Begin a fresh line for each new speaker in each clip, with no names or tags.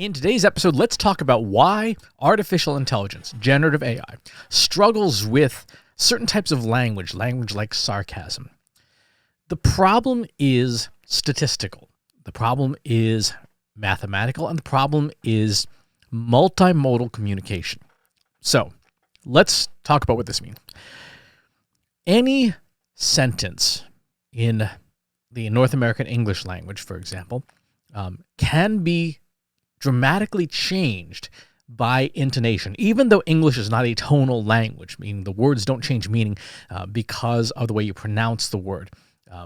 In today's episode, let's talk about why artificial intelligence, generative AI, struggles with certain types of language like sarcasm. The problem is statistical. The problem is mathematical, and the problem is multimodal communication. So let's talk about what this means. Any sentence in the North American English language, for example, can be dramatically changed by intonation, even though English is not a tonal language, meaning the words don't change meaning because of the way you pronounce the word.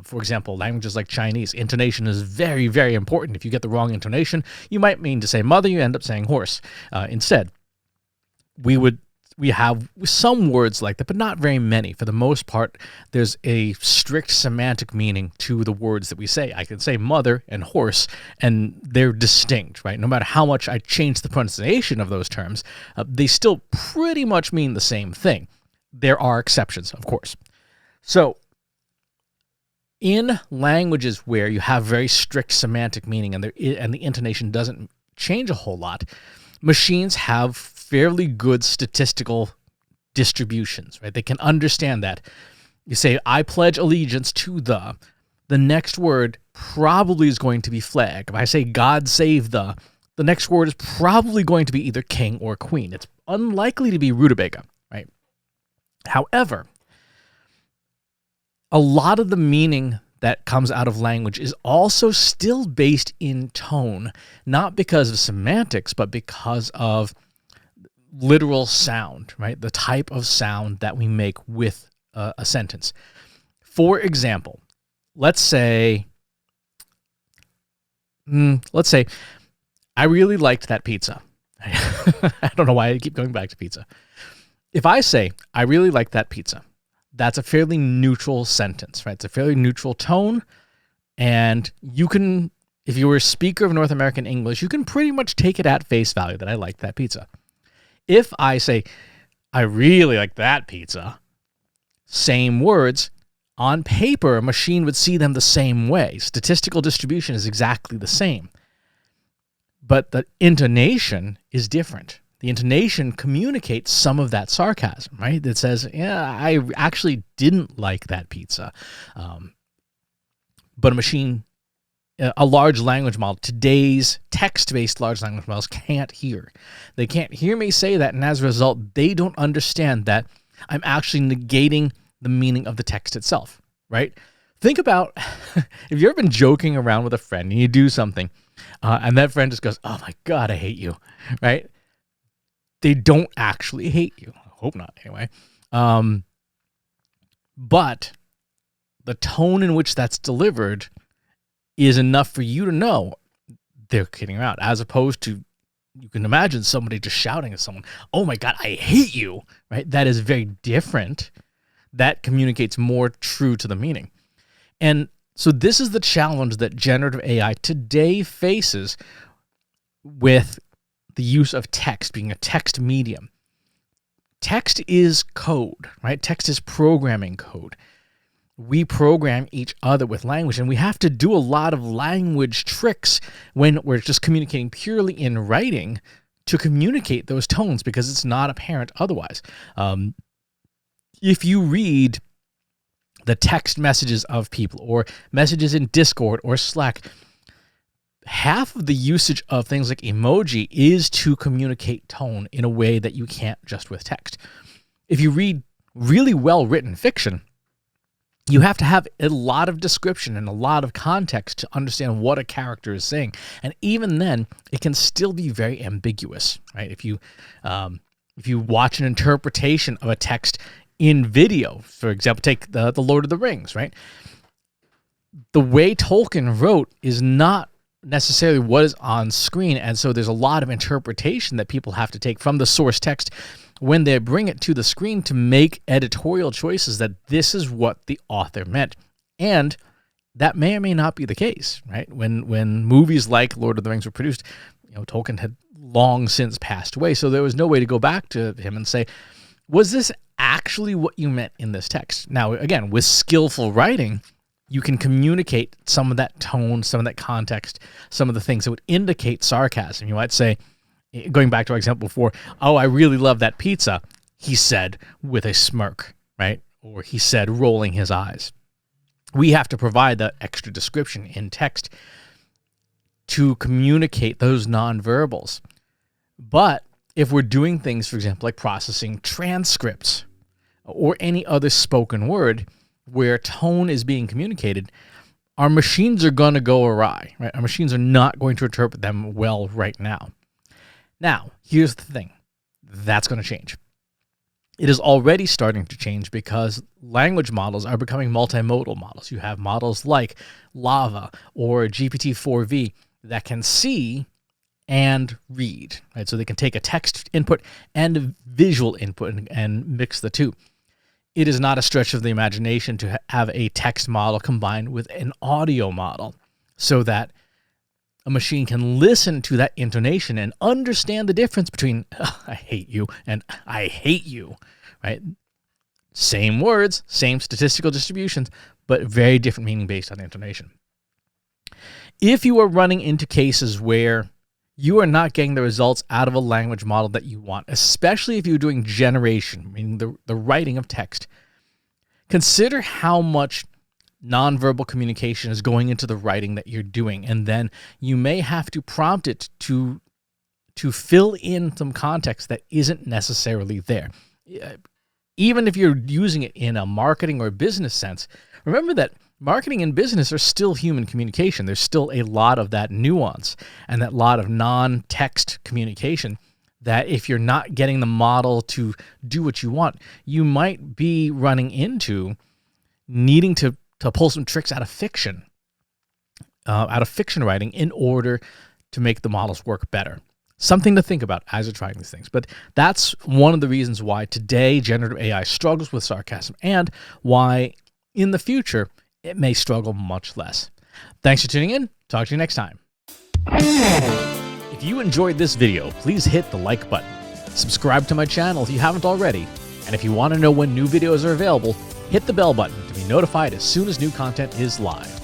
For example, languages like Chinese, intonation is very, very important. If you get the wrong intonation, you might mean to say mother, you end up saying horse. Instead, we have some words like that, but not very many. For the most part, there's a strict semantic meaning to the words that we say. I can say mother and horse, and they're distinct, right? No matter how much I change the pronunciation of those terms, they still pretty much mean the same thing. There are exceptions, of course. So in languages where you have very strict semantic meaning and the intonation doesn't change a whole lot, machines have fairly good statistical distributions, right? They can understand that. You say, I pledge allegiance to the next word probably is going to be flag. If I say God save the next word is probably going to be either king or queen. It's unlikely to be rutabaga, right? However, a lot of the meaning that comes out of language is also still based in tone, not because of semantics, but because of literal sound, right? The type of sound that we make with a sentence. For example, let's say, I really liked that pizza. I don't know why I keep going back to pizza. If I say, I really liked that pizza, that's a fairly neutral sentence, right? It's a fairly neutral tone, and you can, if you were a speaker of North American English, you can pretty much take it at face value that I liked that pizza. If I say, I really like that pizza, same words, on paper, a machine would see them the same way. Statistical distribution is exactly the same. But the intonation is different. The intonation communicates some of that sarcasm, right? That says, yeah, I actually didn't like that pizza. But a large language model, today's text-based large language models can't hear. They can't hear me say that, and as a result, they don't understand that I'm actually negating the meaning of the text itself, right? Think about if you've ever been joking around with a friend and you do something, and that friend just goes, oh my God, I hate you, right? They don't actually hate you. I hope not, anyway. But the tone in which that's delivered is enough for you to know they're kidding around, as opposed to, you can imagine somebody just shouting at someone, oh my God, I hate you, right? That is very different. That communicates more true to the meaning. And so this is the challenge that generative AI today faces with the use of text, being a text medium. Text is code, right? Text is programming code. We program each other with language, and we have to do a lot of language tricks when we're just communicating purely in writing to communicate those tones, because it's not apparent otherwise. If you read the text messages of people or messages in Discord or Slack, half of the usage of things like emoji is to communicate tone in a way that you can't just with text. If you read really well-written fiction, you have to have a lot of description and a lot of context to understand what a character is saying. And even then, it can still be very ambiguous, right? If you watch an interpretation of a text in video, for example, take the Lord of the Rings, right? The way Tolkien wrote is not necessarily what is on screen, and so there's a lot of interpretation that people have to take from the source text when they bring it to the screen to make editorial choices that this is what the author meant. And that may or may not be the case, right? When movies like Lord of the Rings were produced, Tolkien had long since passed away, so there was no way to go back to him and say, was this actually what you meant in this text? Now, again, with skillful writing, you can communicate some of that tone, some of that context, some of the things that would indicate sarcasm. You might say, going back to our example before, "Oh, I really love that pizza," he said with a smirk, right? Or he said rolling his eyes. We have to provide that extra description in text to communicate those nonverbals. But if we're doing things, for example, like processing transcripts or any other spoken word where tone is being communicated, our machines are going to go awry, right? Our machines are not going to interpret them well right now. Now, here's the thing. That's going to change. It is already starting to change because language models are becoming multimodal models. You have models like Lava or GPT-4V that can see and read, right? So they can take a text input and a visual input and mix the two. It is not a stretch of the imagination to have a text model combined with an audio model so that a machine can listen to that intonation and understand the difference between "I hate you" and "I hate you," right? Same words, same statistical distributions, but very different meaning based on intonation. If you are running into cases where you are not getting the results out of a language model that you want, especially if you're doing generation, meaning the writing of text, consider how much nonverbal communication is going into the writing that you're doing, and then you may have to prompt it to fill in some context that isn't necessarily there. Even if you're using it in a marketing or business sense, remember that marketing and business are still human communication. There's still a lot of that nuance and that lot of non-text communication that if you're not getting the model to do what you want, you might be running into needing to pull some tricks out of fiction writing in order to make the models work better. Something to think about as you're trying these things. But that's one of the reasons why today generative AI struggles with sarcasm and why in the future it may struggle much less. Thanks for tuning in. Talk to you next time. If you enjoyed this video, please hit the like button. Subscribe to my channel if you haven't already. And if you want to know when new videos are available, hit the bell button to be notified as soon as new content is live.